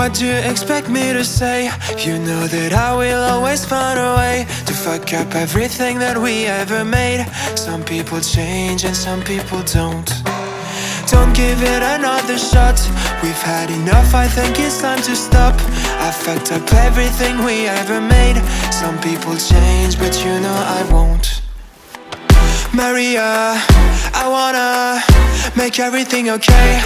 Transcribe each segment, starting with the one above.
What do you expect me to say? You know that I will always find a way to fuck up everything that we ever made. Some people change and some people don't. Don't give it another shot. We've had enough, I think it's time to stop. I fucked up everything we ever made. Some people change, but you know I won't. Maria, I wanna make everything okay.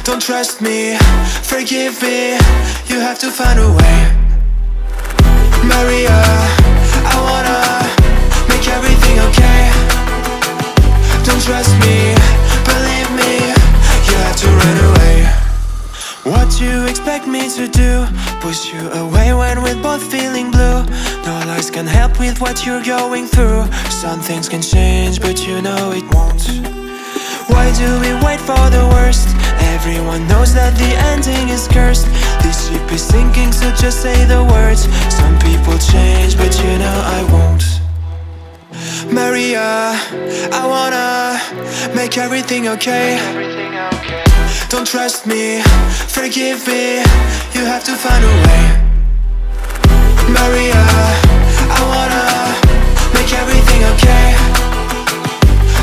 Don't trust me, forgive me, you have to find a way. Maria, I wanna make everything okay. Don't trust me, believe me, you have to run away. What do you expect me to do? Push you away when we're both feeling blue. No lies can help with what you're going through. Some things can change, but you know it won't. Why do we wait for the worst? Everyone knows that the ending is cursed. This ship is sinking, so just say the words. Some people change, but you know I won't. Maria, I wanna make everything okay. Don't trust me, forgive me, you have to find a way. Maria, I wanna make everything okay.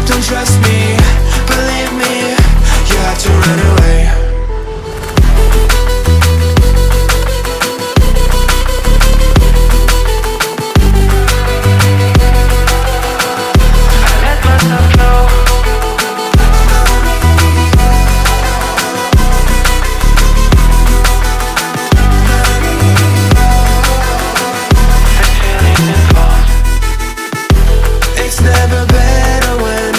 Don't trust me, believe me, you have to run away. I let myself go. It's never better when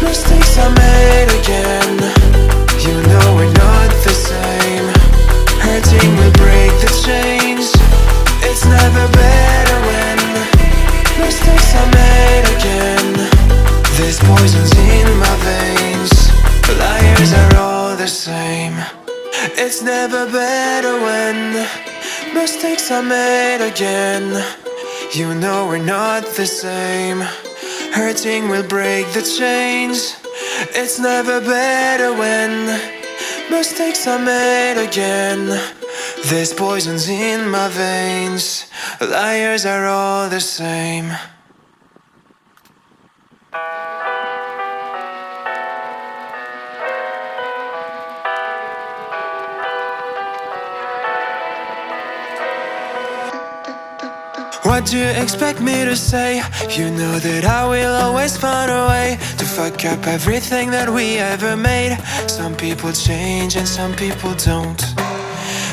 mistakes are made again. You know we're not the same. Hurting will break the chains. It's never better when mistakes are made again. There's poisons in my veins. Liars are all the same. It's never better when mistakes are made again. You know we're not the same. Hurting will break the chains. It's never better when mistakes are made again. There's poisons in my veins. Liars are all the same. What do you expect me to say? You know that I will always find a way to fuck up everything that we ever made. Some people change and some people don't.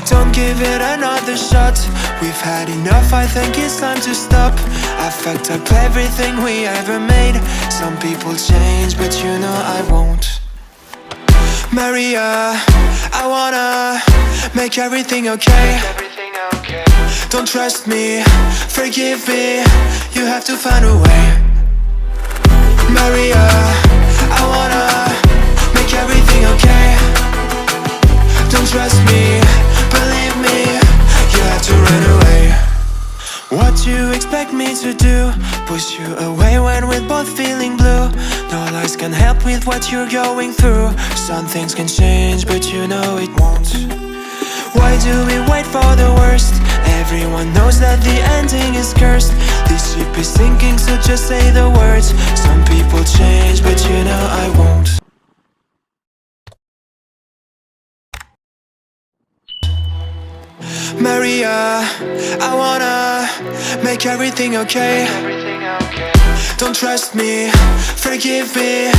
Don't give it another shot. We've had enough, I think it's time to stop. I fucked up everything we ever made. Some people change, but you know I won't. Maria, I wanna make everything okay. Don't trust me, forgive me, you have to find a way. Maria, I wanna make everything okay. Don't trust me, believe me, you have to run away. What do you expect me to do? Push you away when we're both feeling blue. No lies can help with what you're going through. Some things can change, but you know it won't. Why do we wait for the worst? Everyone knows that the ending is cursed. This ship is sinking, so just say the words. Some people change, but you know I won't. Maria, I wanna make everything okay. Don't trust me, forgive me,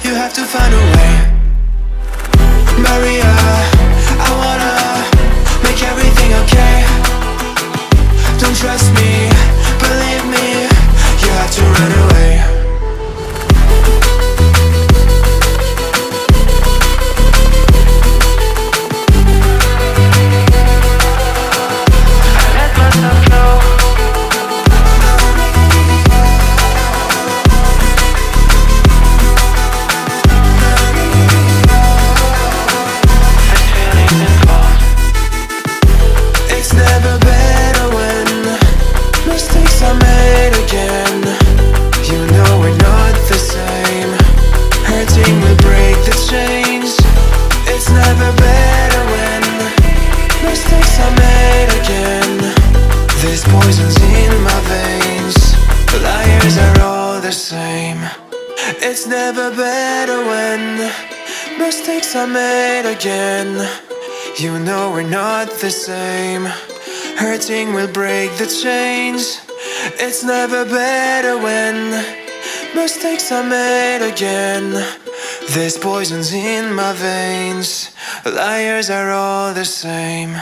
you have to find a way. Maria, I wanna make everything okay. Don't trust me, believe me, you have to run away. I let myself go. This poison's in my veins. Liars are all the same. It's never better when mistakes are made again. You know we're not the same. Hurting will break the chains. It's never better when mistakes are made again. This poison's in my veins. Liars are all the same.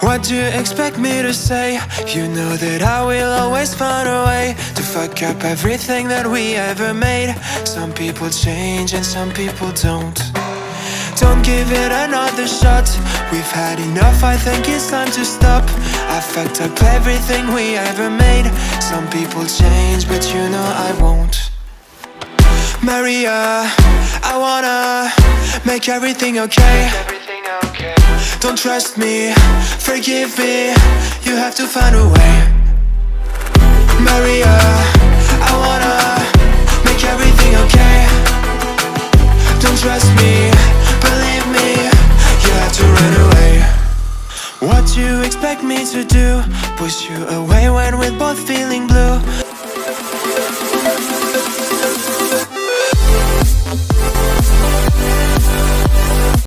What do you expect me to say? You know that I will always find a way to fuck up everything that we ever made. Some people change and some people don't. Don't give it another shot. We've had enough, I think it's time to stop. I fucked up everything we ever made. Some people change, but you know I won't. Maria, I wanna make everything okay. Don't trust me, forgive me, you have to find a way. Maria, I wanna make everything okay. Don't trust me, believe me, you have to run away. What you expect me to do? Push you away when we're both feeling blue.